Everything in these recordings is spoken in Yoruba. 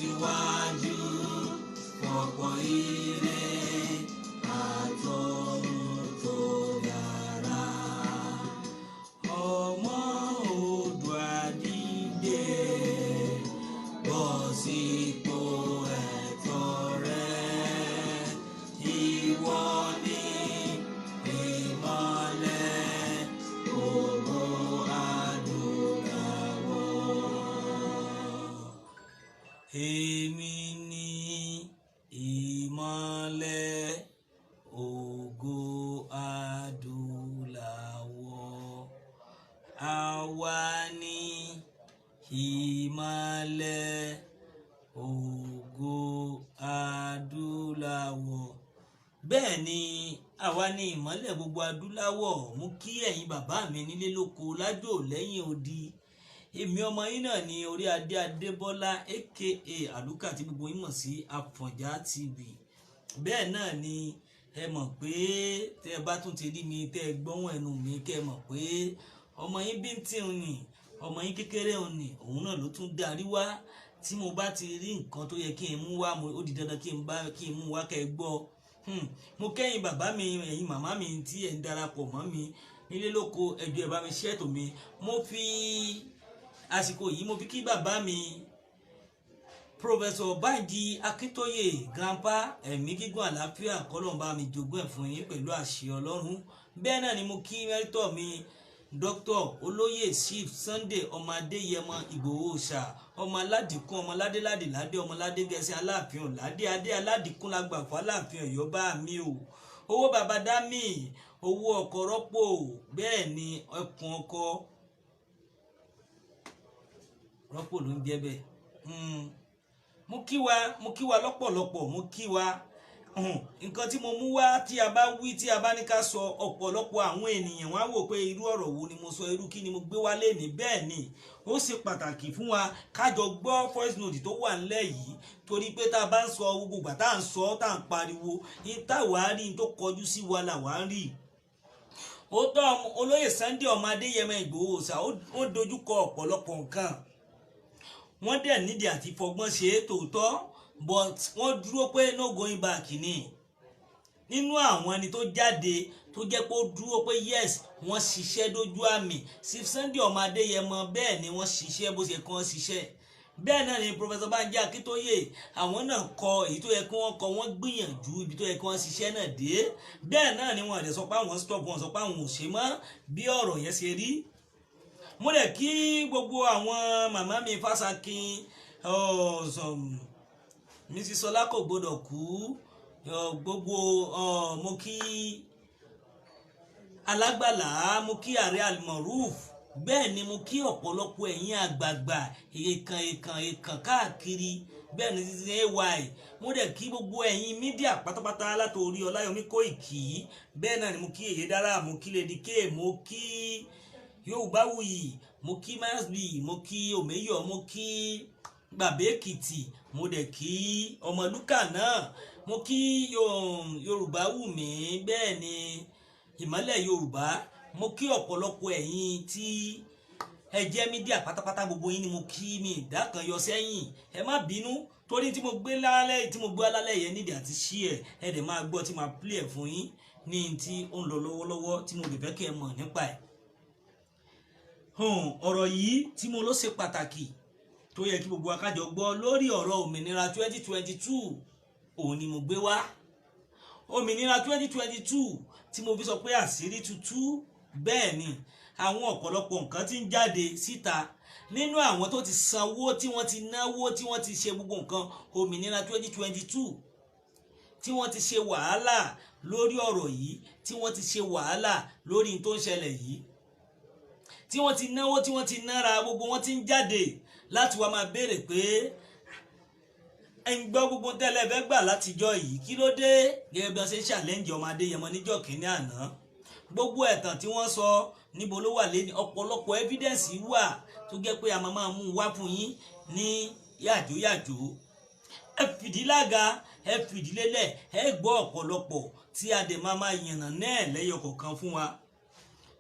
síwájú ọ̀pọ̀ ire àtọ̀run tó dára. Ọmọ Oòduà dìde bọ́ sípò ẹ̀tọ́ rẹ. Ìwọ ni ìmọ́lẹ̀ ògo adúláwọ̀. Èmi ni ìmọ́lẹ̀ ògo adúláwọ̀. Àwa ni ìmọ́lẹ̀ ògo adúláwọ̀. Bẹ́ẹ̀ ni àwa ni ìmọ́lẹ̀ gbogbo adúláwọ̀. Mú kí ẹ̀yin bàbá mi nílé lóko lájò lẹ́yìn odi. Èmi ọmọ yín náà ni Orí Adé Adébọ́lá aka Àlùkà tí gbogbo yín mọ̀ sí Àfọ̀njá TV. Bẹ́ẹ̀ náà ni ẹ mọ̀ pé tẹ́ ẹ bá tún ti rí mi tẹ́ ẹ gbọ́hùn ẹnu mi kẹ́ ẹ mọ̀ pé ọmọ yín bíntín ni ọmọ yín kékeré ni òun náà ló tún darí wá. Tí mo bá ti rí nǹkan tó yẹ kí n mú wá ó di dandan kí n mú wá kẹ́ ẹ gbọ́. Mo kẹ́yìn bàbá mi ẹ̀yin màmá mi tí ẹ̀ ń darapọ̀ mọ́ mi nílé lóko ẹjọ́ ẹ bá mi ṣẹ́ẹ̀tò mi. Mo fi àsìkò yìí mo fi kí bàbá mi Professor Banji Akíntóyè grandpa ẹ̀mí gígùn àlàáfíà kọ́lọ́run bá mi jogún ẹ̀ fún yín pẹ̀lú àṣẹ Ọlọ́run. Bẹ́ẹ̀ náà ni mo kí mẹ́rítọ̀ mi Dr. Olóyè Chief Sunday ọmọ Adéyẹmọ Ìgbòho ṣà ọmọ aládìkún ọmọ ládéládì ládé ọmọ ládé gẹ̀ẹ́sì aláàfin ọ̀ládé adé aládìkún lágbàfọ́ aláàfin Ọ̀yọ́ bá mi o. Owó bàbá dá mi owó ọkọ̀ rọ́pò. Bẹ́ẹ̀ ni ẹkùn ọkọ̀ rọ́pò ló ń jẹ́ bẹ́ẹ̀. Mo kí wa lọ́pọ̀lọpọ̀ mo kí wa. Nǹkan tí mo mú wá tí a bá wí tí a bá ní ká sọ ọ̀pọ̀lọpọ̀ àwọn ènìyàn wá wò pé irú ọ̀rọ̀ wo ni mo sọ irú kí ni mo gbé wá lénìí. Bẹ́ẹ̀ ni ó ṣe pàtàkì fún wa kájọ gbọ́ voice note tó wà nílẹ̀ yìí torí pé tá a bá ń sọ gbogbo ìgbà tá à ń sọ tá à ń pariwo táwa rí tó kọjú sí wa làwa ń rí. Ó tọ́ Olóyè Sunday ọmọ Adéyẹmọ Ìgbòho ṣà ó dojúkọ ọ̀pọ̀lọpọ̀ nǹkan. Wọ́n dẹ̀ nídìí àti fọgbọ́n ṣe é tòótọ́ but wọ́n dúró pé no going back ni. Nínú àwọn ẹni tó jáde tó jẹ́ pé ó dúró pé yes wọ́n ṣiṣẹ́ dójú àmì Chief Sunday ọmọ Adéyẹmọ bẹ́ẹ̀ ni wọ́n ṣiṣẹ́ bó ṣe kàn ṣiṣẹ́. Bẹ́ẹ̀ náà ni Professor Banji Akíntóyè àwọn náà kọ èyí tó yẹ kí wọ́n kọ wọ́n gbìyànjú ibi tó yẹ kí wọ́n ṣiṣẹ́ náà dé. Bẹ́ẹ̀ náà ni wọ́n àdẹ sọ pé àwọn stop wọn sọ pé àwọn ò ṣe mọ́ bí ọ̀rọ̀ yẹn ṣe rí. Mo dẹ̀ kí gbogbo àwọn màmá mi Fásakin Mrs. Ọlá kò gbọdọ̀ kú gbogbo mo kí Alágbàlá mo kí Ààrẹ Almaroof. Bẹ́ẹ̀ ni mo kí ọ̀pọ̀lọpọ̀ ẹ̀yin àgbààgbà èèkàn káàkiri. Bẹ́ẹ̀ ni títí ay mo dẹ̀ kí gbogbo ẹ̀yin mídíà pátápátá látòrí Ọláyọmí Kóìkì. Bẹ́ẹ̀ náà ni mo kí Èyédára mo kí Lady K mo kí Yorùbáwùyí mo kí Masbi mo kí Òmeyọ̀ mo kí Bàbá Èkìtì mo dẹ̀ kí Ọmọlúkà náà mo kí Yorùbáwùmí. Bẹ́ẹ̀ ni Ìmọ́lẹ̀ Yorùbá mo kí ọ̀pọ̀lọpọ̀ ẹ̀yin tí ẹ jẹ́ mídíà pátápátá gbogbo yín ni mo kí mi ìdá kan yọ sẹ́yìn. Ẹ má bínú torí tí mo gbé alálẹ̀ yẹn nídìí àti ṣí ẹ dẹ̀ máa gbọ́ tí máa play ẹ̀ fún yín ní tí ó ń lọ lọ́wọ́lọ́wọ́ tí mo lè fẹ́ kí ẹ mọ̀ nípa ẹ̀. Ọ̀rọ̀ yìí tí mo ló ṣe pàtàkì tó yẹ kí gbogbo akájọ gbọ́ lórí ọ̀rọ̀ òmìnira 2022 òun ni mo gbé wá. Òmìnira 2022 tí mo fi sọ pé àṣírí tútú. Bẹ́ẹ̀ ni àwọn ọ̀pọ̀lọpọ̀ nǹkan tí ń jáde síta nínú àwọn tó ti sanwó tí wọ́n ti náwó tí wọ́n ti ṣe gbogbo nǹkan òmìnira 2022 tí wọ́n ti ṣe wàhálà lórí ọ̀rọ̀ yìí tí wọ́n ti ṣe wàhálà lórí tó ń ṣẹlẹ̀ yìí tí wọ́n ti náwó tí wọ́n ti nára gbogbo wọn ti ń jáde láti wá máa béèrè pé ẹ̀yin gbọ́ gbogbo tẹ́lẹ̀ fẹ́ gbà látijọ́ yìí kí ló dé gẹ́gẹ́ bí wọ́n ṣe ń challenge ọmọ Adéyẹmọ níjọ́ kìíní àná. Gbogbo ẹ̀tàn tí wọ́n sọ níbo ló wà lẹ́ni ọ̀pọ̀lọpọ̀ evidence wà tó jẹ́ pé a máa mú wá fún yín ní yàjóyàjó. Ẹ fìdí lága ẹ fìdí lélẹ̀ ẹ gbọ́ ọ̀pọ̀lọpọ̀ tí a dẹ̀ máa yànnà náà lẹ́yọ kọ̀ọ̀kan fún wa.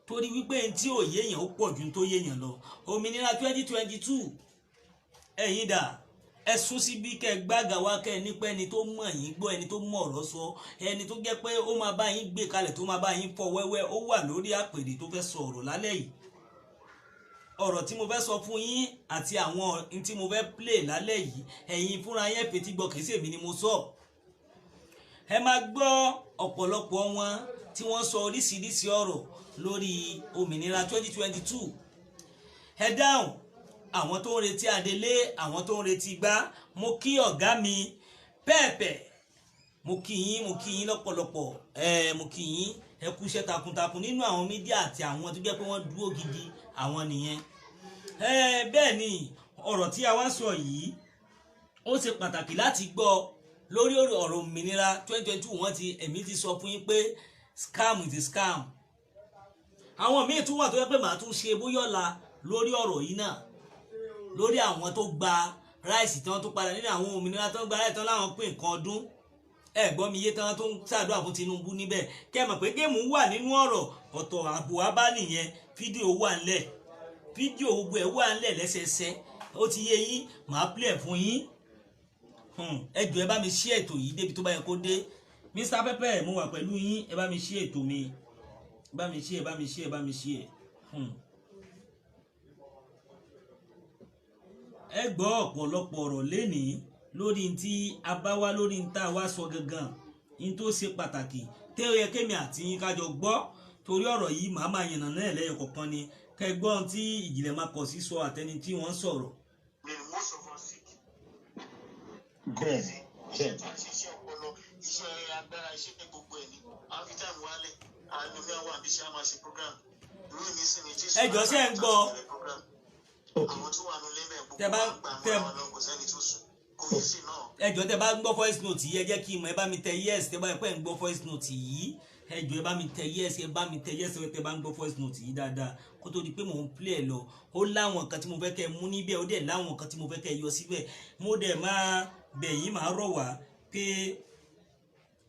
Torí wípé tí ò yéèyàn ó pọ̀ ju tó yéèyàn lọ. Òmìnira 2022 ẹ̀yin dà ẹ sún síbi kẹ́ gbága wá kẹ́ nípa ẹni tó mọ̀ yín gbọ́, ẹni tó mọ̀ ọ̀rọ̀ sọ, ẹni tó jẹ́ pé ó máa bá yín gbé kalẹ̀, tó máa bá yín fọ́ wẹ́wẹ́, ó wà lórí àpèrè tó fẹ́ sọ ọ̀rọ̀ lálẹ́ yìí. Ọ̀rọ̀ tí mo fẹ́ sọ fún yín àti àwọn tí mo fẹ́ play lálẹ́ yìí, ẹ̀yin fúnra yín fetí gbọ́, kìí ṣèmi ni mo sọ. Ẹ máa gbọ́ ọ̀pọ̀lọpọ̀ wọn tí wọ́n sọ oríṣiríṣi ọ̀rọ̀ lórí òmìnira 2022. Ẹ dáhùn, àwọn tó ń retí adelé, àwọn tó ń retí gbá. Mo kí ọ̀gá mi pẹ́ẹ̀pẹ́, mo kí yín lọ́pọ̀lọpọ̀, mo kí yín, ẹ kú iṣẹ́ takuntakun nínú àwọn mídíà àti àwọn tó jẹ́ pé wọ́n dúró gidi, àwọn nìyẹn. Bẹ́ẹ̀ ni ọ̀rọ̀ tí a wá sọ yìí ó ṣe pàtàkì láti gbọ́ lórí ọ̀rọ̀ òmìnira 2022. Èmi ti sọ fún yín pé scam is a scam. Àwọn míì tún wà tó yẹ pé màá tún ṣe bóyọ́la lórí ọ̀rọ̀ yìí náà, lórí àwọn tó gba ráìsì tí wọ́n tó padà nínú àwọn òmìnira tó ń gba ráìsì tán láwọn pín nǹkan ọdún. Gbọ́ mi yé tán tó ń ṣàdúrà fún Tinubu níbẹ̀. Kẹ́ mọ̀ pé géèmù wà nínú ọ̀rọ̀ ọ̀tọ̀, àbò abá nìyẹn. Fídíò wà ńlẹ̀, fídíò gbogbo ẹ̀ wà ńlẹ̀ lẹ́sẹẹsẹ. Ó ti yé yín, màá play fún yín. Ẹ jọ̀ọ́ ẹ bá mi share ètò yìí débi tó bá yẹ kó dé. Mr. Pepper, mo wà pẹ̀lú yín, ẹ bá mi share ètò mi. Ẹ bá mi share. Ẹ gbọ́ ọ̀pọ̀lọpọ̀ ọ̀rọ̀ lénìí lórí tí a bá wá, lórí tá a wá sọ gangan, ní tó ṣe pàtàkì tí ó yẹ kémi àti yín kájọ gbọ́. Torí ọ̀rọ̀ yìí màá máa yànnà náà lẹ́yọ kọ̀ọ̀kan ni. Kẹ́ gbọ́ tí Ijile Marcus sọ àtẹni tí wọ́n sọ̀rọ̀. Iṣẹ́ ọpọlọ, iṣẹ́ agbára, iṣẹ́ gbogbo ẹ̀ ni. Àwọn fi táìmù wálé, àwọn omi àwọn àbíṣe á máa ṣe program. Irú mi sì ni Jésù. Ẹ jọ̀ọ́ ṣé ń gbọ́. Àwọn tó wà nílé bẹ́ẹ̀ gbogbo àgbà àwọn ọlọ́run kò sẹ́ni tó sùn. Kò yí sí náà. Ẹ jọ̀ọ́ tẹ́ bá ń gbọ́ voice note yìí, ẹ jẹ́ kí n mọ̀, ẹ bá mi tẹ yes tẹ́ bá pẹ́ ń gbọ́ voice note yìí. Ẹ jọ̀ọ́ ẹ bá mi tẹ yes tẹ́ bá ń gbọ́ voice note yìí dáadáa, kó tó di pé mò ń play ẹ lọ. Ó láwọn nǹkan tí mo fẹ́ kẹ́ mú níbẹ̀, ó dẹ̀ láwọn nǹkan tí mo fẹ́ kẹ́ yọ síbẹ̀. Mo dẹ̀ máa bẹ̀ yín, máa rọ̀ wá pé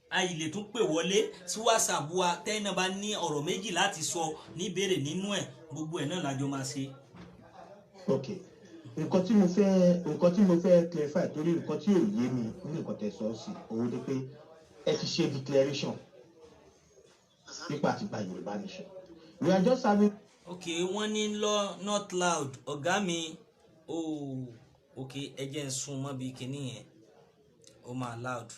àìlè tún pè wọlé sí WhatsApp wa tẹ́yìn náà bá ní ọ̀rọ̀ méjì láti sọ níbèrè nínú ẹ̀, gbogbo ẹ̀ náà lájọ máa ṣe. Ok, nǹkan tí mo fẹ́ clarify, torí nǹkan tí ò yé mi ní nǹkan tẹ́ sọ sí òun ni pé ẹ ti ṣe declaration nípa àti gba Yorùbá nation. We are just having. Ok, wọ́n ní not loud ọ̀gá mi. Ok, ẹ jẹ́ ń sún mọ́ bí kinní yẹn, ó máa loud.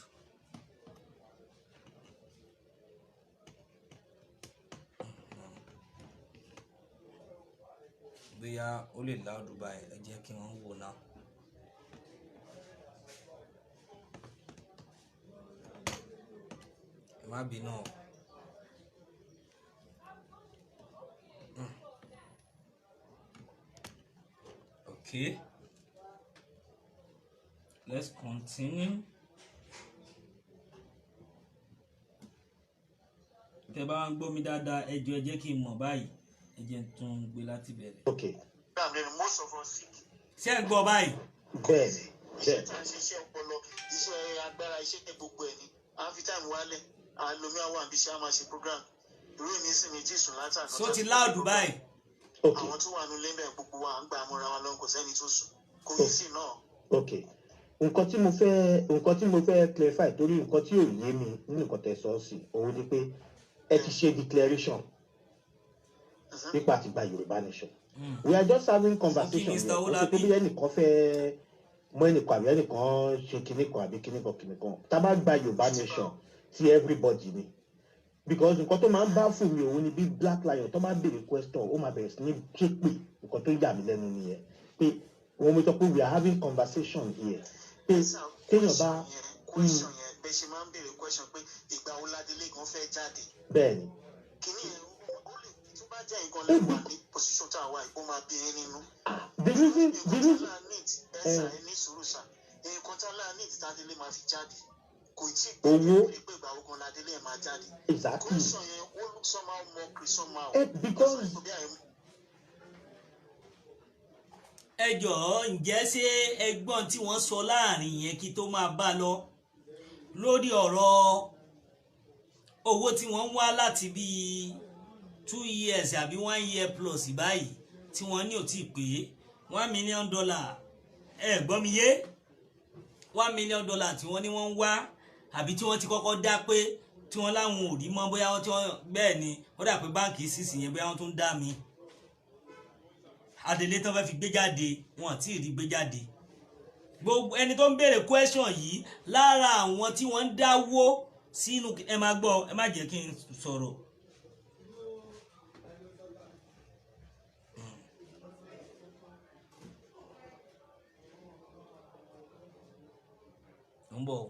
Bóyá ó lè loud báyìí, ẹ jẹ́ kí wọ́n wò náà. Ẹ má bínú. Okay, let's continue. Tẹ́ bá ń gbọ́ mi dáadáa, ẹ jọ̀ọ́ ẹ jẹ́ kí n mọ̀ báyìí, ẹ jẹ́ n tún gbé láti bẹ̀rẹ̀. Okay. Most of us sick. Ṣé ń gbọ́ báyìí? Bẹ́ẹ̀ni. Iṣẹ́ ọpọlọ, iṣẹ́ agbára, iṣẹ́ gbogbo ẹ̀ ni. Àwọn fi táìmù wálé, àwọn omi àwọn àbíṣe á máa ṣe program. Irú mi sì ni Jésù látàná. So ti loud báyìí. Àwọn tó wà nílé bẹ́ẹ̀ gbogbo wa ń gbà mọ́ra wa lọ́n, kò sẹ́ni tó sùn. Kò yí sí náà. Ok, nǹkan tí mo fẹ́ clarify, torí nǹkan tí ò yé mi ní nǹkan tẹ́ sọ sí òun ni pé ẹ ti ṣe declaration nípa àti gba Yorùbá nation. We are just having conversation here. Ó ti pé bí ẹnìkan fẹ́ mọ ẹnìkan àbí ẹnìkan ṣe kinní kan àbí kinní kan. Tá a bá gba Yorùbá nation ti everybody ni. Because nǹkan tó máa ń bá fún mi òun ni bí Black Lion tó máa béèrè question, ó máa bẹ̀rẹ̀ sí ní képe, nǹkan tó yà mí lẹ́nu nìyẹn. Pé wọ́n mi sọ pé we are having conversation here. Pé kéèyàn bá. Question yẹn bẹ́ẹ̀ ṣe máa ń béèrè question pé ìgbà wo ládélé gan fẹ́ jáde. Bẹ́ẹ̀ni. Kìíní yẹn ó lè tó bá jẹ́ nǹkan lè wà ní position tá a wà ìbò máa bí yín nínú. The reason. Ẹ̀sà ẹni sùúrù sà, nǹkan tá a láà ní ìdádélé máa fi jáde. Kò tí ì pé ìgbà wo gan ládélé ẹ̀ máa jáde. Exactly. Question yẹn ó look somehow mockery somehow. Because. Ẹ jọ̀ọ́ ǹjẹ́ ṣé ẹgbọ́n tí wọ́n sọ láàrin yẹn kí tó máa bá lọ lórí ọ̀rọ̀ owó tí wọ́n ń wá láti bíi 2 years àbí 1 year plus báyìí tí wọ́n ní ò tí ì pé $1 million. Ẹ gbọ́ mi yé? $1 million tí wọ́n ní wọ́n ń wá àbí tí wọ́n ti kọ́kọ́ dá pé tí wọ́n láwọn ò rí mọ́ bóyá wọ́n tí wọ́n bẹ́ẹ̀ ni ó dà pé báǹkì sísì yẹn bóyá wọ́n tún dá mi adelé tán fẹ́ fi gbé jáde wọn tí ì rí gbé jáde gbogbo ẹni tó ń béèrè question yìí lára àwọn tí wọ́n ń dáwó sínú ẹ máa gbọ́ ẹ má jẹ́ kí n sọ̀rọ̀. ń bọ̀.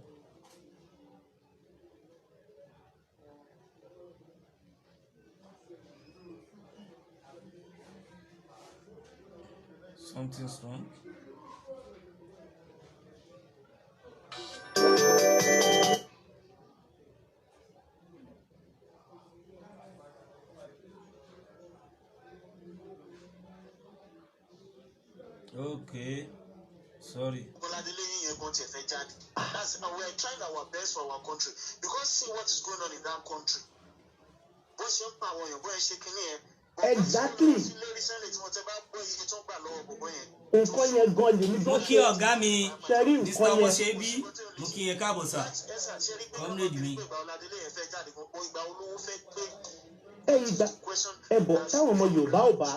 Something's wrong. Okay, sorry. That's, and we are trying our best for our country because see what is going on in that country. Exactly. Nǹkan yẹn gan lèmi Mo kí ọ̀gá mi Mr. Moshebi mo kí yẹn káàbọ̀ sà comrade mi. Ẹ bọ̀ táwọn ọmọ Yorùbá ò bá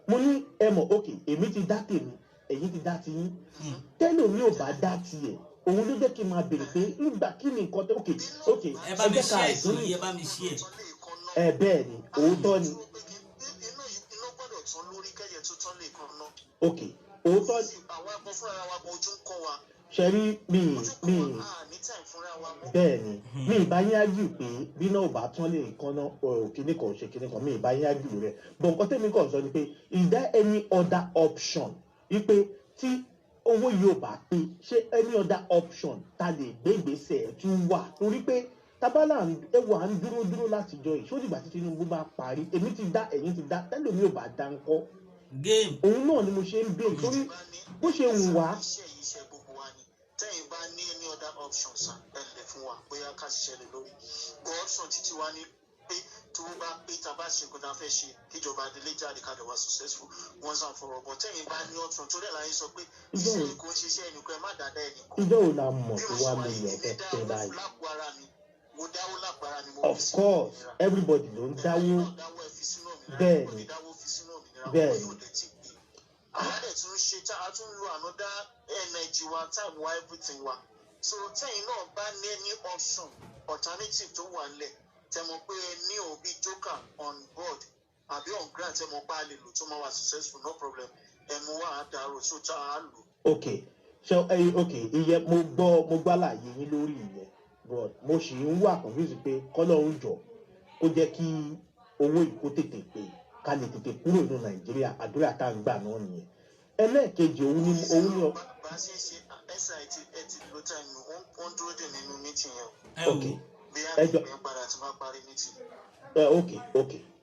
mo ní ẹ mọ̀ ok èmi ti dá tèmi èyí ti dá tiyín tẹ́lẹ̀ mi ò bá dá tiẹ̀ òun ló jẹ́ kí n máa béèrè pé nígbà kí ni nǹkan tó ok ẹ bá mi ṣí ẹ sí ẹ bá mi ṣí ẹ. Ẹ bẹ́ẹ̀ ni òótọ́ ni ok òótọ́ ni ṣe rí mi bẹ́ẹ̀ ni mi ìbá yín ájú pé bí náà ò bá tán lè kánná kíní kan ṣe kíní kan mi ìbá yín ájú rẹ̀ but nǹkan tẹ́mi kàn sọ ni pé is there any other option wípé tí owó yìí ò bá pé ṣé any other option ta lè gbé ìgbésẹ̀ tún wà torí pé tábàlà ẹwà ń dúró látijọ́ yìí ṣó dìgbà tí Tinubu bá parí èmi ti dá ẹ̀yin ti dá tẹ́lẹ̀ mi ò bá dá ńkọ́ òun náà ni mo ṣe ń béèrè torí bó ṣe wù wá. Tẹ́yìn bá ní any other options ẹ lè fún wa bóyá ká ṣiṣẹ́ lè lórí but option títí wa ní pé tí wọ́n bá pé tá a bá ṣe nǹkan tá a fẹ́ ṣe kíjọba adélé jáde ká lè wá successful once and for all but tẹ́yìn bá ní option tó dẹ̀ láyé sọ pé iṣẹ́ kò ń ṣiṣẹ́ ẹnìkan ẹ má dáadáa ẹnìkan. Ìjọ ò la mọ̀ tó wá mi yẹn fẹ́ tẹ́ báyìí. Of course everybody ló ń dáwó bẹ́ẹ̀ ni bẹ́ẹ̀ ni. Àwọn tún ṣe tá a tún lo another energy wa time wa everything wa so tẹ́yìn náà bá ní any option alternative tó wà nílẹ̀ tẹ́mọ̀ pé ní òbí joker on board àbí on grant tẹ́mọ̀ pé a lè lò tó máa wà successful no problem ẹ̀mú wa á dàrú tó tá a lò. ok so ok ìyẹn mo gbọ́ àlàyé yín lórí ìyẹn but mo sì ń wà confuse pé kọ́lọ́run jọ kó jẹ́ kí owó ìkó tètè pé ká lè tètè kúrò ní Nàìjíríà àdúrà tá à ń gbà náà nìyẹn ẹlẹ́ẹ̀kejì òun ni. bá a ṣe ṣe ẹ ti lo time wọ́n dúró dè nínú meeting yẹn. ok bí a lè gbé padà tí wọ́n parí meeting.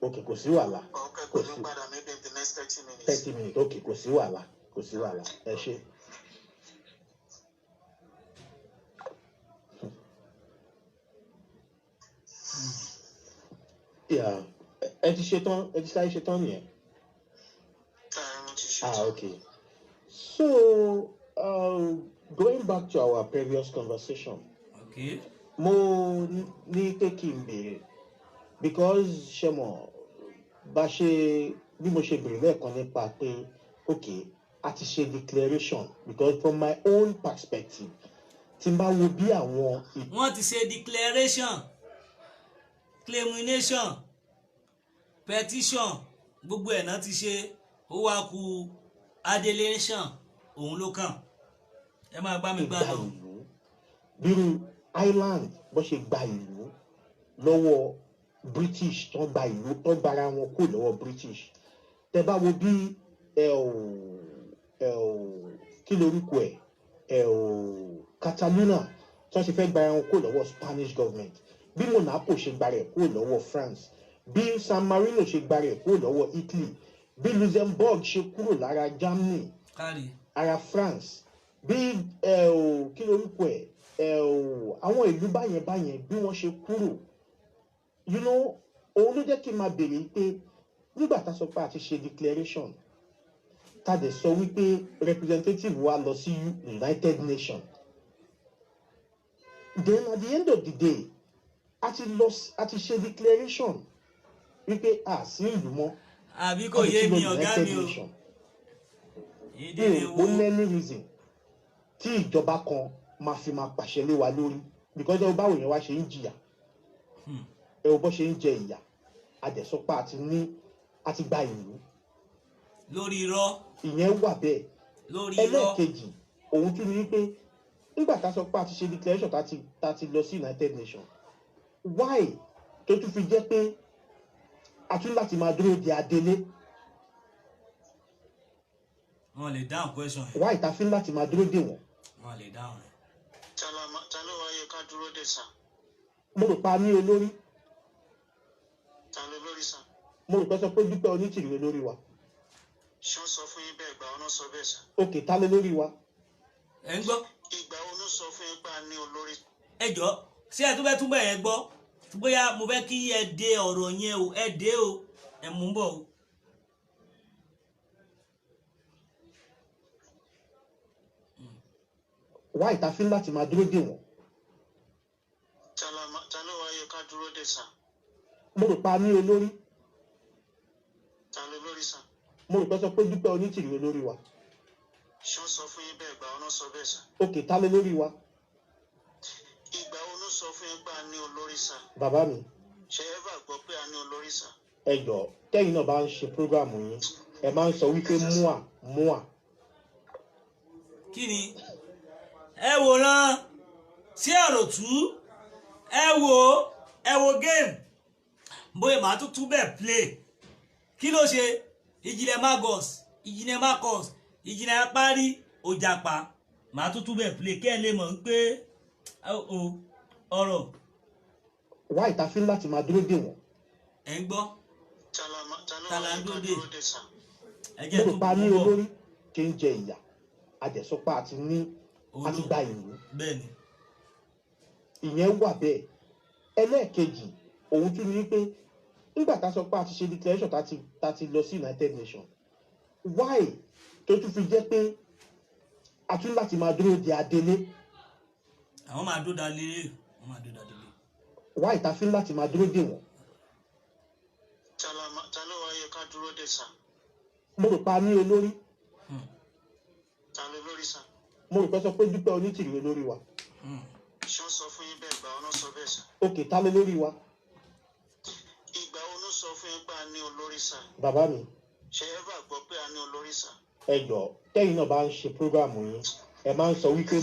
ok kò sí wàhálà. kò ní padà maybe in the next 30 minutes. 30 minutes ok kò sí wàhálà ẹ ṣe. ẹ ti sáré ṣetán nìyẹn. Okay. So, going back to our previous conversation. Okay. Mo ní pé kí n béèrè because ṣe mọ̀ bí mo ṣe béèrè lẹ́ẹ̀kan nípa pé okay a ti ṣe declaration because from my own perspective tí n bá wo bí àwọn. Wọ́n ti ṣe declaration claimination petition gbogbo ẹ̀ náà ti ṣe ó wá ku adelation òun ló kàn ẹ máa bá mi gbá lọ. bírú Ireland bó ṣe gba ìlú lọ́wọ́ British tó gba ìlú tó gbára wọn kó lọ́wọ́ British tẹ bá wo bí kí lorúkọ Catalonia tó ṣe fẹ́ gbára wọn kó lọ́wọ́ Spanish government bí Monaco ṣe gbára ẹ̀ kó lọ́wọ́ France bí San Marino ṣe gbára ẹ̀ kó lọ́wọ́ Italy bí Luxembourg ṣe kúrò lára Germany ara France bí kí lorúkọ àwọn ìlú báyẹn bí wọ́n ṣe kúrò òun ló jẹ́ kí n máa béèrè pé nígbà tá a sọ pé a ti ṣe declaration tá dẹ̀ sọ wípé representative wa lọ sí United Nations. Then at the end of the day a ti ṣe declaration wípé a sí ìlú mọ́. àbí kò yé mi ọ̀gá mi o. ó lẹ́ni reason tí ìjọba kan máa fi máa pàṣẹ lé wa lórí because ẹ báwo yẹn wá ṣe ń jìyà ẹ ò bọ́ ṣe ń jẹ ìyà àdẹ̀sọ́pá àti gba ìlú. lórí irọ́. ìyẹn wà bẹ́ẹ̀. lórí irọ́. ẹlẹ́ẹ̀kejì òun tún ní wípé nígbà tá a sọ pé a ti ṣe declaration tá a ti lọ sí United Nations why tó tún fi jẹ́ pé a tún láti máa dúró di adélé. wọn lè dáhùn question yẹn. why ta fi láti máa dúró dè wọ́n. wọn lè dáhùn rẹ̀. ta ló wáyé ká dúró dè sá. mo rò pa ní olórí. ta ló lórí sá. mo rò pé sọ pé Dúpẹ́ Onítìrí olórí wa. ṣé wọ́n sọ fún yín bẹ́ẹ̀ ìgbà ọ̀nà sọ bẹ́ẹ̀ sá. òkè ta ló lórí wa. ẹ ń gbọ́. ìgbà ọ̀nà sọ fún yín pé a ní olórí. ẹ jọ ṣé ẹ tún fẹ́ túbọ̀ yẹn gbọ́ bóyá mo fẹ́ kí ẹ dé ọ̀rọ̀ yẹn o ẹ dé o ẹ mú bọ̀ o. why ta fi láti máa dúró dè wọ́n. ta ló wáyé ká dúró dè sá. mo rò pa ní olórí. ta ló lórí sá. mo rò pé sọ pé Dúpẹ́ Onítìrí olórí wa. ṣé wọ́n sọ fún yín bẹ́ẹ̀ ìgbà ọ̀nà sọ bẹ́ẹ̀ sá. òkè ta ló lórí wa. ìgbà ọ̀nà sọ fún yín pé a ní olórí sá. bàbá mi. ṣé ẹ bá gbọ́ pé a ní olórí sá. ẹ jọ tẹ́yìn náà bá ń ṣe prógráàmù yín ẹ máa ń sọ wípé mua. kí ni ẹ wòran sí ọ̀rọ̀ tú ẹ wo game bóyá màá tún tún bẹ́ẹ̀ play kí ló ṣe Ijile Marcus Ijile apárí òjàpá màá tún bẹ́ẹ̀ play kí ẹ lè mọ̀ pé ọ̀rọ̀. wá ìtafín láti máa dúró dè wọ́n. ẹ ń gbọ́. tala ń dúró dè. ẹ mo rò pa ní olórí kí n jẹ ìyà àdẹ̀sọ́pá àti gba ìlú. bẹ́ẹ̀ni. ìyẹn wà bẹ́ẹ̀. ẹlẹ́ẹ̀kejì òun tún ní pé nígbà tá a sọ pé a ti ṣe declaration tá a ti lọ sí United Nations why tó tún fi jẹ́ pé a tún láti máa dúró di adélé. àwọn máa dúró dalé wọ́n máa dúró dalé. why ta fi láti máa dúró dè wọ́n. ta ló wáyé ká dúró dè sá. mo rò pa ní olórí. ta ló lórí sá. mo rò pé sọ pé Dúpẹ́ Onítìrí olórí wa. ṣé wọ́n sọ fún yín bẹ́ẹ̀ ìgbà ọ̀nà sọ bẹ́ẹ̀ sá. òkè ta ló lórí wa. ìgbà ọ̀nà sọ fún yín pé a ní olórí sá. bàbá mi. ṣé ẹ bá gbọ́ pé a ní olórí sá. ẹ jọ tẹ́yìn náà bá ń ṣe prógráàmù yín ẹ máa ń sọ wípé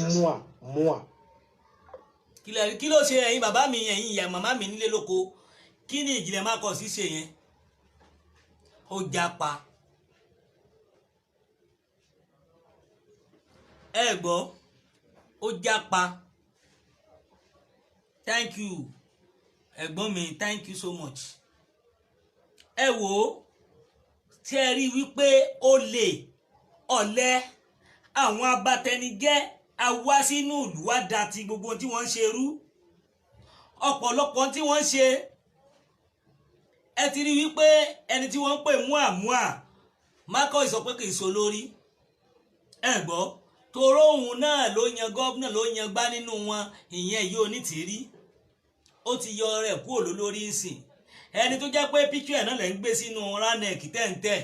mua. kí ló ṣe ẹ̀yin bàbá mi ẹ̀yin ìyá màmá mi nílé lóko kí ni Ijile Marcus ṣe yẹn ó japa ẹ gbọ́ ó japa thank you ẹ̀gbọ́n mi thank you so much ẹ wò ó tí ẹ rí wípé olè ọ̀lẹ àwọn abatẹnijẹ́ awá sínú ìlú wá da ti gbogbo tí wọ́n ń ṣe rú ọ̀pọ̀lọpọ̀ tí wọ́n ń ṣe ẹ ti rí wípé ẹni tí wọ́n ń pè múàmúà Marcus sọ pé kì í so lórí ẹ gbọ́ toró òun náà ló yan gọ́vnà ló yan gbá nínú wọn ìyẹn yìí Onitiri ó ti yọ rẹ̀ kúrò lórí ìsìn ẹni tó jẹ́ pé píkú ẹ̀ náà lẹ́ ń gbé sínú ránẹ̀kì tẹ́ǹtẹ́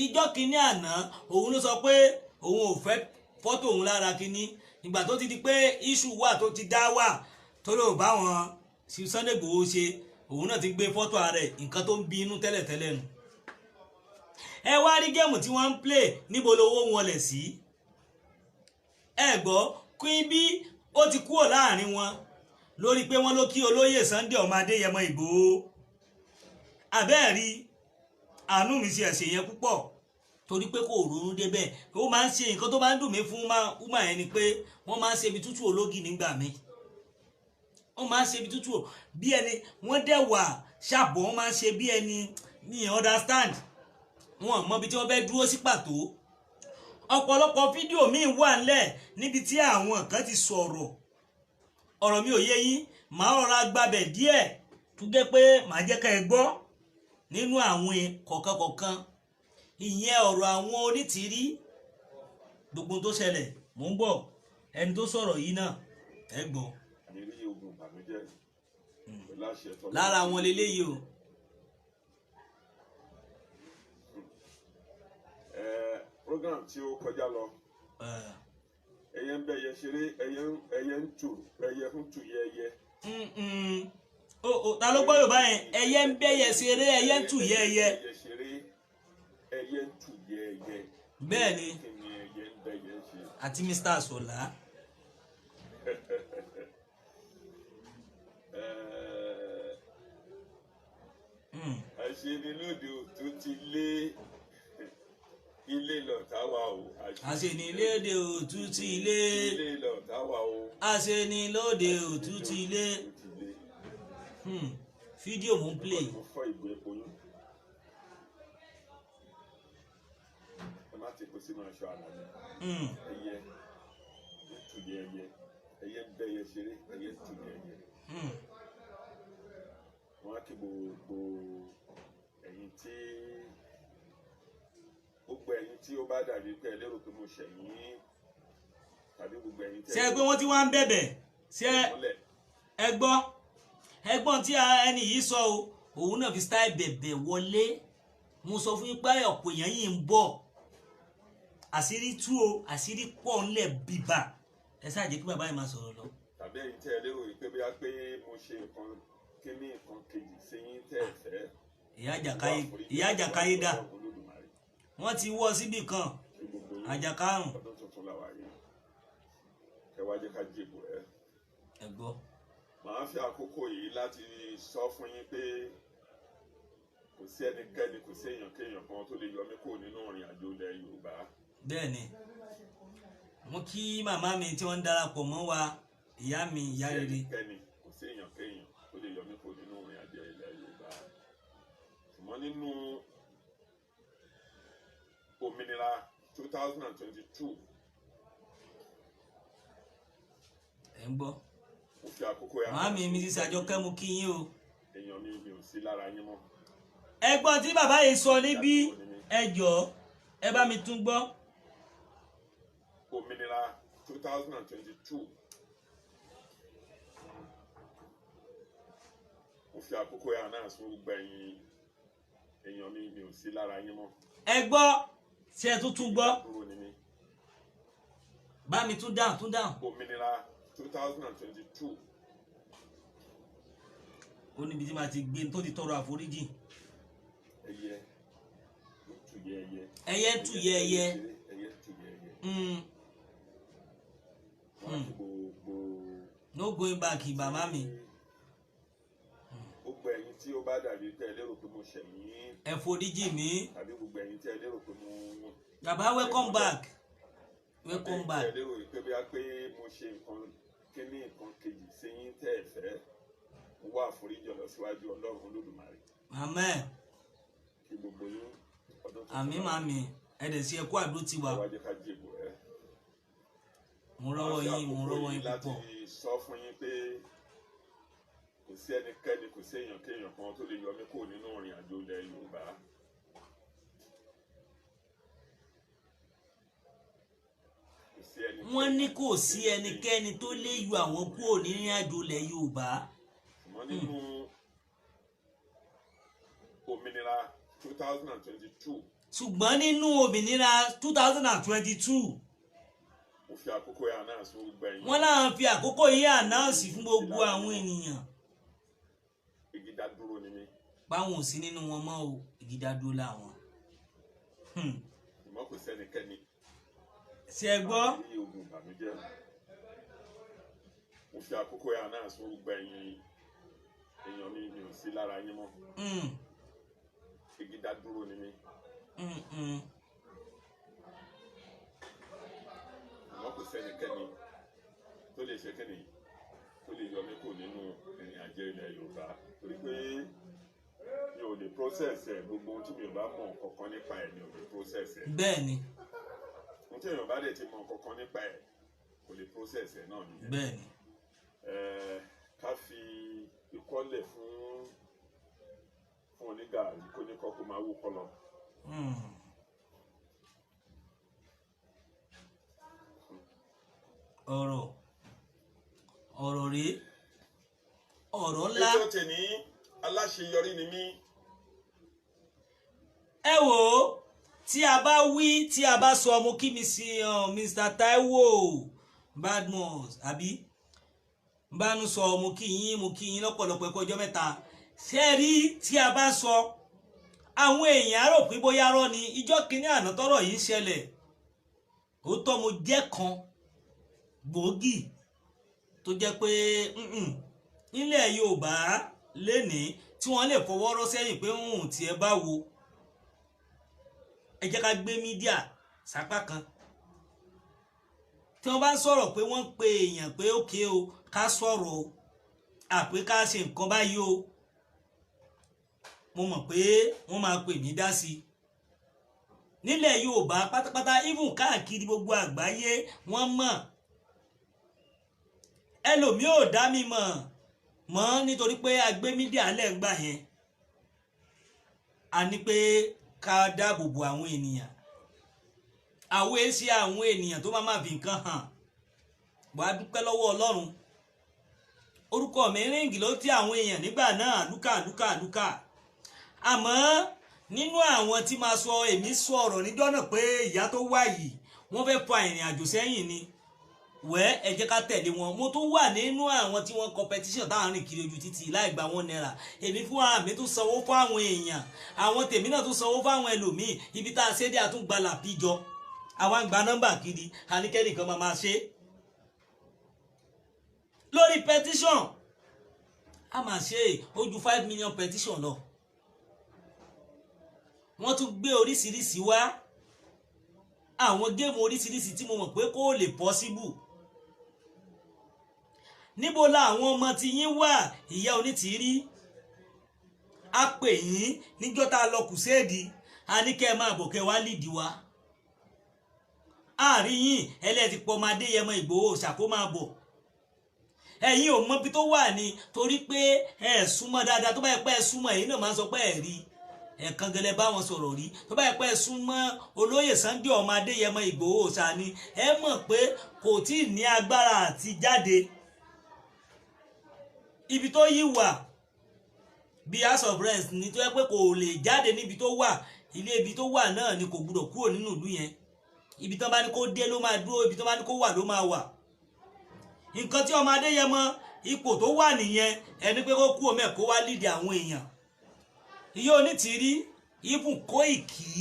ìjọ́ kínní àná òun ló sọ pé òun ò fẹ́ fọ́tò òun lára kínní ìgbà tó ti di pé iṣu wà tó ti dá wà tó lè bá wọn Sunday Igboho ṣe òun náà ti gbé fọ́tò ààrẹ nǹkan tó ń bí inú tẹ́lẹ̀tẹ́lẹ̀ nù ẹ wá rí géèmù tí wọ́n ń play níbo lowó wọn lẹ̀ sí ẹ gbọ́ Queen B ó ti kúrò láàrin wọn lórí pé wọ́n ló kí olóyè Sunday ọmọ Adéyẹmọ Ìgbòho àbẹ́ẹ̀rí àánú mi ṣe ẹ̀ṣẹ̀ yẹn púpọ̀ torí pé kò ronú débẹ̀ ó máa ń ṣe nǹkan tó máa ń dùn mí fún uma yẹn ni pé wọ́n máa ń ṣe ibi tútù ológi nígbà mi wọ́n máa ń ṣe ibi tútù bí ẹni wọ́n dẹ̀ wà ṣàbọ̀ wọ́n máa ń ṣe bí ẹni ní understand wọn mọ ibi tí wọ́n fẹ́ dúró sí pàtó ọ̀pọ̀lọpọ̀ fídíò míì wà ńlẹ̀ níbi tí àwọn kan ti sọ̀rọ̀ ọ̀rọ̀ mi ò yé yín màá rọra gbabẹ̀ díẹ̀ tó jẹ́ pé màá jẹ́ ká ẹ gbọ́ nínú àwọn kọ̀ọ̀kan ìyẹn ọ̀rọ̀ àwọn Onítìrí gbogbo tó ṣẹlẹ̀ mò ń bọ̀ ẹni tó sọ̀rọ̀ yìí náà ẹ gbọ́. ànírí ogun ìbànújẹ́ pẹ̀lú àṣẹ tọ́lá. lára àwọn leléyìí o. program tí ó kọjá lọ ẹyẹ ń bẹyẹ ṣeré ẹyẹ ń tù ẹyẹ ń tù yẹyẹ. ta ló gbọ́ Yorùbá yẹn ẹyẹ ń bẹyẹ ṣeré ẹyẹ ń tù yẹyẹ. ẹyẹ ṣeré ẹyẹ ń tù yẹyẹ. bẹ́ẹ̀ ni kí ni ẹyẹ ń bẹyẹ ṣe. àti Mr. Sọlá. àṣenilóde tó ti lé ilé lọ táwa o. àṣenilóde òtún ti lé. ilé lọ táwa o. àṣenilóde òtún ti lé. fídíò mò ń play. mo fọ ìgò epo yín. ẹ má ti kó sínú aṣọ àná mi. ẹyẹ ń tù yẹyẹ ẹyẹ ń bẹyẹ ṣeré ẹyẹ ń tù yẹyẹ. wọn á kí gbogbo ẹ̀yin tí ó bá dàbí pé ẹ lérò pé mo ṣẹ̀yìn tàbí gbogbo ẹ̀yin tẹ́. ṣé ẹ pé wọ́n ti wá ń bẹ̀bẹ̀ ṣé ẹ gbọ́ ẹgbọ́n tí ẹni yìí sọ o òun náà fi style bẹ̀bẹ̀ wọlé mo sọ fún yín pé ọ̀pọ̀ èèyàn yìí ń bọ̀ àṣírí tú o àṣírí pọ̀ ńlẹ̀ bíbà ẹ ṣáà jẹ́ kí bàbá yìí máa sọ̀rọ̀ lọ. tàbí ẹ̀yin tẹ́ ẹ lérò pé bí a pé mo ṣe nǹkan kíní nǹkan kejì sí yín tẹ́ ẹ fẹ́. ìyá àjàkáyé dà wọ́n ti wọ́ síbì kan àjàkárùn. ọdún tuntun làwà yìí ẹ wá jẹ́ ká jèbò ẹ. ẹ gbọ́. màá fi àkókò yìí láti sọ fún yín pé kò sí ẹnikẹ́ni kò sí èèyàn kéèyàn kan tó lè yọ mí kúrò nínú ìrìn àjò ilẹ̀ Yorùbá. bẹ́ẹ̀ni mo kí màmá mi tí wọ́n ń darapọ̀ mọ́ wa ìyá mi ìyá rere. ẹnikẹ́ni kò sí èèyàn kéèyàn tó lè yọ mí kúrò nínú ìrìn àjò ilẹ̀ Yorùbá. ṣùgbọ́n nínú òmìnira 2022. ẹ ń gbọ́. mo fi àkókò yà. màá mi Mrs. Àjọkẹ́ mo kí yín o. èèyàn mi ò sí lára yín mọ́. ẹ̀gbọ́n tí bàbá yìí sọ níbí ẹ jọ̀ọ́ ẹ bá mi tún gbọ́. òmìnira 2022. mo fi àkókò yà náà sún gbẹ̀yìn èèyàn mi ò sí lára yín mọ́. ẹ gbọ́ ṣé ẹ tún gbọ́. bá mi tún dáhùn. òmìnira 2022. ó níbi tí màá ti gbé tó ti tọrọ àforíjì. ẹyẹ ń tù yẹyẹ. ẹyẹ ń tù yẹyẹ. ẹyẹ ń tù yẹyẹ. no going back bàbá mi. gbogbo ẹ̀yin tí ó bá dàbí pé ẹ lérò pé mo ṣẹ̀yìn. ẹ foríjì mi. tàbí gbogbo ẹ̀yin tí ẹ lérò pé mo. bàbá welcome back. welcome back. ẹ lérò pé bí a pé mo ṣe nǹkan kíní nǹkan kejì sí yín tẹ́ ẹ fẹ́ mo wá àforíjì lọ síwájú Ọlọ́run Olódùmarè. amen. kí gbogbo yín ọdún tó. àmín màmí ẹ dẹ̀ sí ẹkú àdó tiwa. wájú ká jèbò ẹ. mo rọ́wọ́ yín púpọ̀. láti sọ fún yín pé kò sí ẹnikẹ́ni kò sí èèyàn kéèyàn kan tó lè yọ mí kúrò nínú ìrìn àjò ilẹ̀ Yorùbá. wọ́n ní kò sí ẹnikẹ́ni tó lè yọ àwọn kúrò nínú àjò ilẹ̀ Yorùbá. ṣùgbọ́n nínú òmìnira 2022. ṣùgbọ́n nínú òmìnira 2022. mo fi àkókò yà náà sí gbogbo ẹ̀yin. wọ́n náà fi àkókò yìí ànáàsì fún gbogbo àwọn ènìyàn. ìgídá dúró ni mí. báwọn ò sí nínú wọn mọ́ o ìgídá dúró làwọn. ìmọ̀ kò sẹ́nikẹ́ni. ṣé ẹ gbọ́. àbí ogun ìbànújẹ́. mo fi àkókò yà náà sí gbogbo ẹ̀yin èèyàn mi ò sí lára yín mọ́. ìgídá dúró ni mí. ìmọ̀ kò sẹ́nikẹ́ni tó lè ṣe kíni tó lè yọ mí kò nínú ìrìn àjò ilẹ̀ Yorùbá torí pé mi ò lè process ẹ̀ gbogbo ohun tí mi ò bá mọ̀ kankan nípa ẹ̀ mi ò lè process ẹ̀. bẹ́ẹ̀ni. ohun tí èèyàn bá dẹ̀ ti mọ̀ kankan nípa ẹ̀ kò lè process ẹ̀ náà nìyẹn. bẹ́ẹ̀ni. ká fi ìkọ́lẹ̀ fún onígàrí kó ní kọ́kọ́ máa wú kọ́lọ̀. ọ̀rọ̀ rèé ọ̀rọ̀ ńlá. ètò tèmi aláṣeyọrí ni mí. ẹ wò ó tí a bá wí tí a bá sọ mo kí mi sí Mr. Taiwo Badmus àbí bánu sọ mo kí yín lọ́pọ̀lọpọ̀ ẹ̀kọ́ ọjọ́ mẹ́ta ṣé rí tí a bá sọ àwọn èèyàn á rò pé bóyá rọ́ ni ìjọ́ kínní àná tọ́rọ̀ yìí ṣẹlẹ̀ òótọ́ mo jẹ́ kan gbòógì tó jẹ́ pé nílẹ̀ Yorùbá lénìí tí wọ́n lè fọwọ́ rọ́ sẹ́yìn pé tí ẹ bá wo ẹ jẹ́ ká gbé mídíà sápá kan tí wọ́n bá ń sọ̀rọ̀ pé wọ́n ń pe èèyàn pé ókè o ká sọ̀rọ̀ o àpé ká ṣe nǹkan báyìí o mo mọ̀ pé wọ́n máa pè mí dá sí i nílẹ̀ Yorùbá pátápátá even káàkiri gbogbo àgbáyé wọ́n mọ̀ ẹlòmíì ò dá mi mọ̀ nítorí pé a gbé mídíà lẹ́ǹgbà yẹn a ní pé ká dáàbò bo àwọn ènìyàn àwọn èsì àwọn ènìyàn tó máa fi nǹkan hàn wà á dúpẹ́ lọ́wọ́ Ọlọ́run orúkọ mi ríǹgì ló tí àwọn èèyàn nígbà náà lúkà àmọ́ nínú àwọn tí máa sọ èmi sọ̀rọ̀ níjọ́ náà pé ìyá tó wà yìí wọ́n fẹ́ fa ìrìn àjò sẹ́yìn ni ẹ jẹ́ ká tẹ̀lé wọn mo tún wà nínú àwọn tí wọ́n competition táwọn rìn kiri ojú títì láì gba $1 èmi fún àmì tún sanwó fún àwọn èèyàn àwọn tèmi náà tún sanwó fún àwọn ẹlòmíì ibi tá a ṣe dé àtúngbà làpíjọ àwọn àgbà nọ́mbà kiri àníkẹ́nìkan máa ṣe lórí petition a máa ṣe ojú 5 million petition lọ wọ́n tún gbé oríṣiríṣi wá àwọn géèmù oríṣiríṣi tí mo mọ̀ pé kò lè possible níbo la àwọn ọmọ tí yín wà ìyá Onitiri a pè yín níjọ́ tá a lọ kùséèdì a ní kẹ́ ẹ máa bọ̀ kẹ́ wá lídì wa àárín yín ẹlẹ́ẹ̀tì pọ̀ máa dé yẹmọ Ìgbòho ṣàkó máa bọ̀ ẹ̀yin ò mọ bí tó wà ní torí pé ẹ súnmọ́ dáadáa tó bá yẹ pé ẹ súnmọ́ ẹ̀yin náà máa sọ pé ẹ rí ẹ̀kan gẹ́lẹ́ bá wọn sọ̀rọ̀ rí tó bá yẹ pé ẹ súnmọ́ olóyè Sunday ọmọ Adéyẹmọ Ìgbòho ṣàní ẹ mọ̀ pé kò tí ì ní agbára àti jáde ibi tó yí wà bí house of rest ní tó yẹ pé kò lè jáde níbi tó wà ilé ibi tó wà náà ni kò gbúdọ̀ kúrò nínú ìlú yẹn ibi tó bá ní kó dé ló máa dúró ibi tó bá ní kó wà ló máa wà nǹkan tí ọmọ Adéyẹmọ ipò tó wà nìyẹn ẹni pé kó kú omi ẹ̀ kó wá lídìí àwọn èèyàn ìyá Onitiri ibùn Kóìkì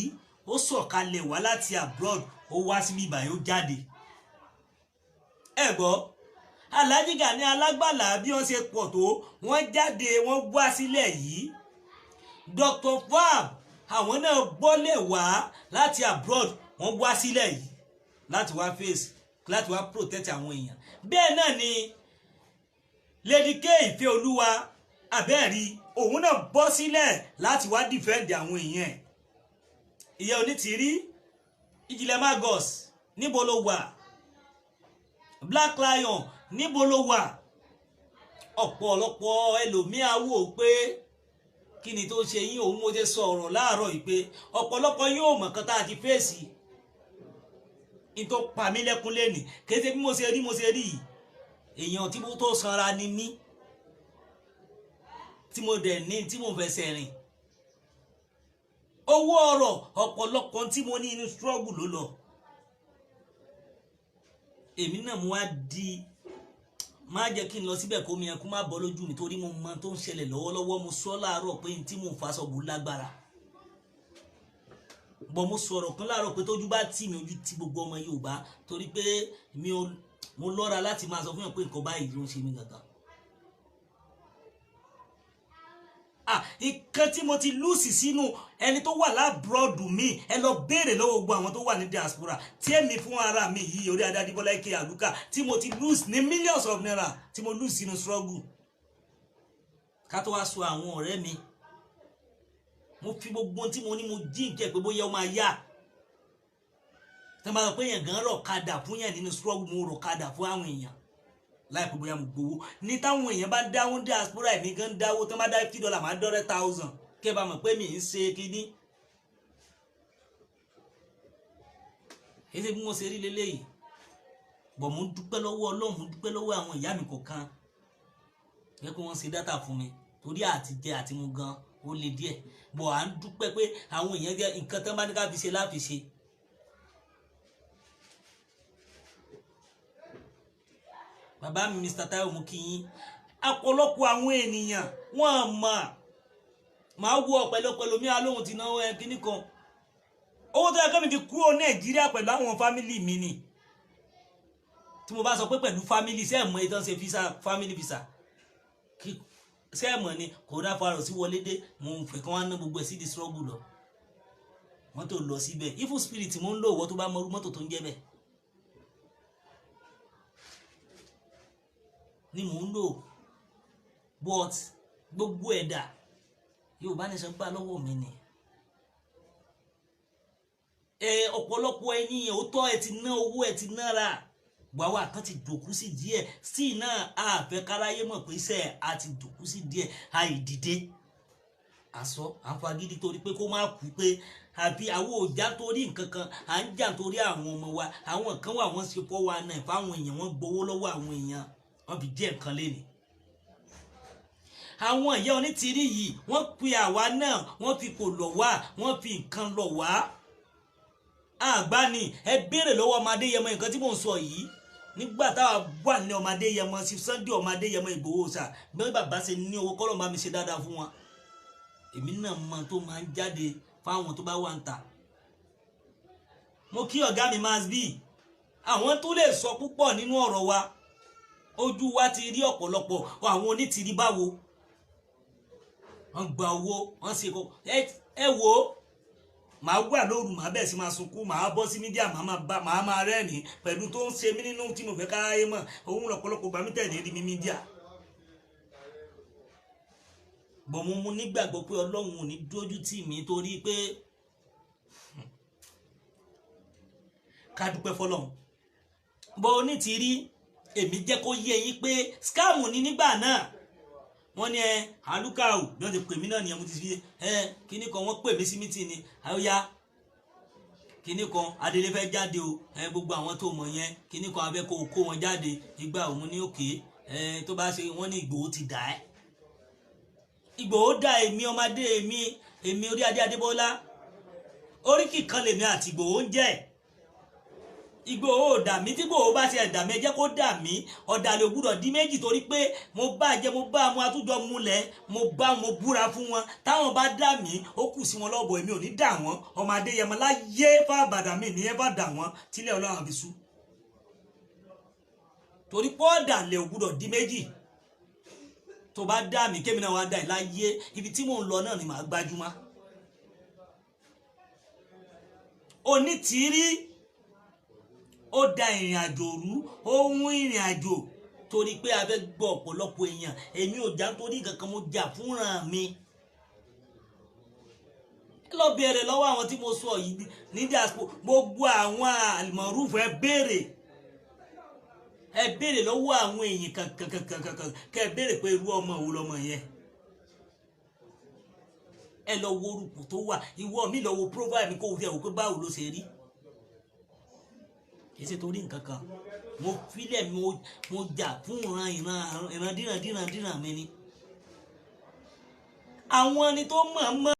ó sọ̀kalẹ̀ wá láti abroad ó wá síbí ìbàyó jáde ẹ gbọ́ Alhaji Gani Alágbàlá bí wọ́n ṣe pọ̀ tó wọ́n jáde wọ́n wá sílẹ̀ yìí Dr. Fab àwọn náà bọ́lẹ̀ wá láti abroad wọ́n wá sílẹ̀ yìí láti wá face láti wá protect àwọn èèyàn bẹ́ẹ̀ náà ni Lady K Ìfẹ́olúwa abẹ́ẹ̀rí òun náà bọ́ sílẹ̀ láti wá defend àwọn èèyàn ìyá Onitiri Ijile Marcus níbo ló wà Black Lion níbo ló wà ọ̀pọ̀lọpọ̀ ẹlòmíà wò pé kí ni tó ṣe yín òun mo ṣe sọ̀rọ̀ láàárọ̀ yìí pé ọ̀pọ̀lọpọ̀ yóò mọ̀ kan tá a ti fèsì ní tó pa mí lẹ́kún lẹ́nìí kéde bí mo ṣe rí yìí èèyàn tí mo tó sanra ni mí tí mo dẹ̀ ní tí mo fẹsẹ̀ rìn owó ọ̀rọ̀ ọ̀pọ̀lọpọ̀ tí mo ní inú struggle ló lọ èmi náà mo wá di má jẹ́ kí n lọ síbẹ̀ kó mi ẹkún má bọ́ lójú nítorí mo mọ tó ń ṣẹlẹ̀ lọ́wọ́lọ́wọ́ mo sọ láàárọ̀ pé tí mo fa sọ̀bù lágbára bọ́ mo sọ̀rọ̀ kan láàárọ̀ pé tójú bá tì mí ojú tí gbogbo ọmọ Yorùbá torí pé mo lọ́ra láti máa sọ fún yàn pé nǹkan báyìí ló ń ṣe mí gangan nǹkan tí mo ti lùsì sínú ẹni tó wà lábúrọ̀dù mi ẹ lọ béèrè lọ́wọ́ gbogbo àwọn tó wà ní diaspora tí èmi fún ara mi yìí orí Adádìbọ́lá Ike Àlùkà tí mo ti lùsì ní millions of naira tí mo lùsì sínú struggle ká tó wá sọ àwọn ọ̀rẹ́ mi mo fi gbogbo tí mo ní mo jí nǹkẹ́ pé bóyá ó máa yá tẹ́ bá sọ pé èèyàn gan rọ̀ kadà fún yàn nínú struggle mo rọ̀ kadà fún àwọn èèyàn láìpẹ́ bóyá mo gbowó ní táwọn èèyàn bá dáwó diaspora ẹ̀mí gan dáwó tó má dá $50 máa $100,000 kẹ́ bá mọ̀ pé mi ń ṣe kíní èsì bí mo ṣe rí leléyìí bọ̀ mo dúpẹ́ lọ́wọ́ Ọlọ́run, mo dúpẹ́ lọ́wọ́ àwọn ìyá mi kọ̀ọ̀kan jẹ́ kí wọ́n ṣe dátà fún mi torí àti jẹ àti mu gan ó le díẹ̀ bọ̀ à ń dúpẹ́ pé àwọn èèyàn jẹ́ nǹkan tán bá ní ká fi ṣe láfi ṣe. bàbá mi Mr. Taiwo mú kí yín ọ̀pọ̀lọpọ̀ àwọn ènìyàn wọ́n mọ̀ máa wọ ọ̀pẹ̀lọpẹ̀lọ mi alóhun ti náwó kíní kan owó tó yẹ kí mi fi kúrò Nàìjíríà pẹ̀lú àwọn fámìlì mi ni tí mo bá sọ pé pẹ̀lú fámìlì sẹ́ẹ̀mọ́ ìtàn ṣe visa family visa sẹ́ẹ̀mọ́ ni coronavirus wọlé dé mo ń fẹ́ kí wọ́n á ná gbogbo ẹ̀ sí di struggle lọ mọ́tò lọ síbẹ̀ evil spirit mo ń lò wọ́ tó bá mọ́rú mọ́tò tó ń jẹ́ bẹ́ẹ̀ ni mò ń lò but gbogbo ẹ̀dà Yorùbá nation gbà lọ́wọ́ mi ni ọ̀pọ̀lọpọ̀ ènìyàn ó tọ́ ẹ ti ná owó ẹ ti nára gbàwá kan ti dòkú sí díẹ̀ sí náà àfẹ́ káráyé mọ̀ pé iṣẹ́ a ti dòkú sí díẹ̀ àìdìde àsọ àǹfàgídí torí pé kó má kú pé àbí àwọn òjá torí nǹkan kan à ń jà torí àwọn ọmọ wa àwọn kan wà wọ́n ṣe fọ́ wa náà fáwọn èèyàn wọ́n gbowó lọ́wọ́ àwọn èèyàn wọ́n fi díẹ̀ nǹkan léni àwọn ìyá Onítìrí yìí wọ́n pe àwa náà wọ́n fi kò lọ̀ wá wọ́n fi nǹkan lọ̀ wá àgbáni ẹ béèrè lọ́wọ́ ọmọ Adéyẹmọ nǹkan tí mò ń sọ yìí nígbà táwa wà ní ọmọ Adéyẹmọ sí Sunday ọmọ Adéyẹmọ Ìgbòho sà bí bàbá ṣe ní owó kọ́lọ́ máa mi ṣe dáadáa fún wọn èmi náà mọ tó máa ń jáde fáwọn tó bá wà ń tà mo kí ọ̀gá mi máa bí àwọn tó lè sọ púpọ̀ nínú ọ̀rọ̀ wa ojú wa ti rí ọ̀pọ̀lọpọ̀ àwọn Onítìrí báwo wọ́n gba owó wọ́n ṣe kọ́ ẹ wo màá wà lóru màá bẹ̀ sí máa sunkún màá bọ́ sí mídíà màá máa rẹ́rìn pẹ̀lú tó ń ṣe mí nínú tí mo fẹ́ káráyé mọ̀ òun lọ́pọ̀lọpọ̀ gbà mí tẹ̀lé rí mi mídíà bọ̀ mo mú nígbàgbọ́ pé Ọlọ́run ò ní dójú tì mí torí pé ká dúpẹ́ fọlọ́run bọ̀ Onítìrí èmi jẹ́ kó yé yín pé scam ní nígbà náà wọ́n ní alukau bí wọ́n ti pè mí náà nìyẹn mo ti fi kíní kan wọ́n pè mí sí mítì ni àyà kíní kan Adélé fẹ́ jáde o gbogbo àwọn tó mọ̀ yẹn kíní kan abẹ́ kó wọn jáde ìgbà òun ní òkè tó bá ṣe wọ́n ní Ìgbòho ti dà ẹ́ Ìgbòho dà èmi ọmọdé èmi orí adé Adébọ́lá oríkì kan lèmi àti Ìgbòho ń jẹ́ Ìgbòho dà mí tí Ìgbòho bá ṣe ẹ̀dà mi ẹ jẹ́ kó dà mí ọ̀dàlẹ̀ ògbúdọ̀ di méjì torí pé mo bá jẹ́ mo bá mu àtújọ múlẹ̀ mo búra fún wọn táwọn bá dà mí ó kù sí wọn lọ́bọ̀ èmi ò ní dà wọ́n ọmọ Adéyẹmọ láyé fábàdà mi ní ẹ bá dà wọ́n tílẹ̀ Ọlọ́run fi sú torí pé ọ̀dàlẹ̀ ògbúdọ̀ di méjì tó bá dà mí kémi náà wá dà láyé ibi tí mò ń lọ náà ni màá gbájúmọ́ Onítìrí ó da ìrìn àjò rú ó ń ìrìn àjò torí pé a fẹ́ gbọ́ ọ̀pọ̀lọpọ̀ èèyàn èmi ò já torí kankan mo jà fúnra mi lọ bẹ̀rẹ̀ lọ́wọ́ àwọn tí mo sọ yìí ní diaspora gbogbo àwọn àlùmọ̀rúfù ẹ béèrè lọ́wọ́ àwọn èèyàn kankan kẹ béèrè pé irú ọmọ wo lọmọ yẹn ẹ lọ wo orúkọ tó wà ìwọ mi lọ wo profile mi kó o fi ẹ̀ wò pé báwo ló ṣe rí kìí torí nǹkan kan mo filẹ̀ mo jà fún ìran díran mi ni àwọn ẹni tó mọ̀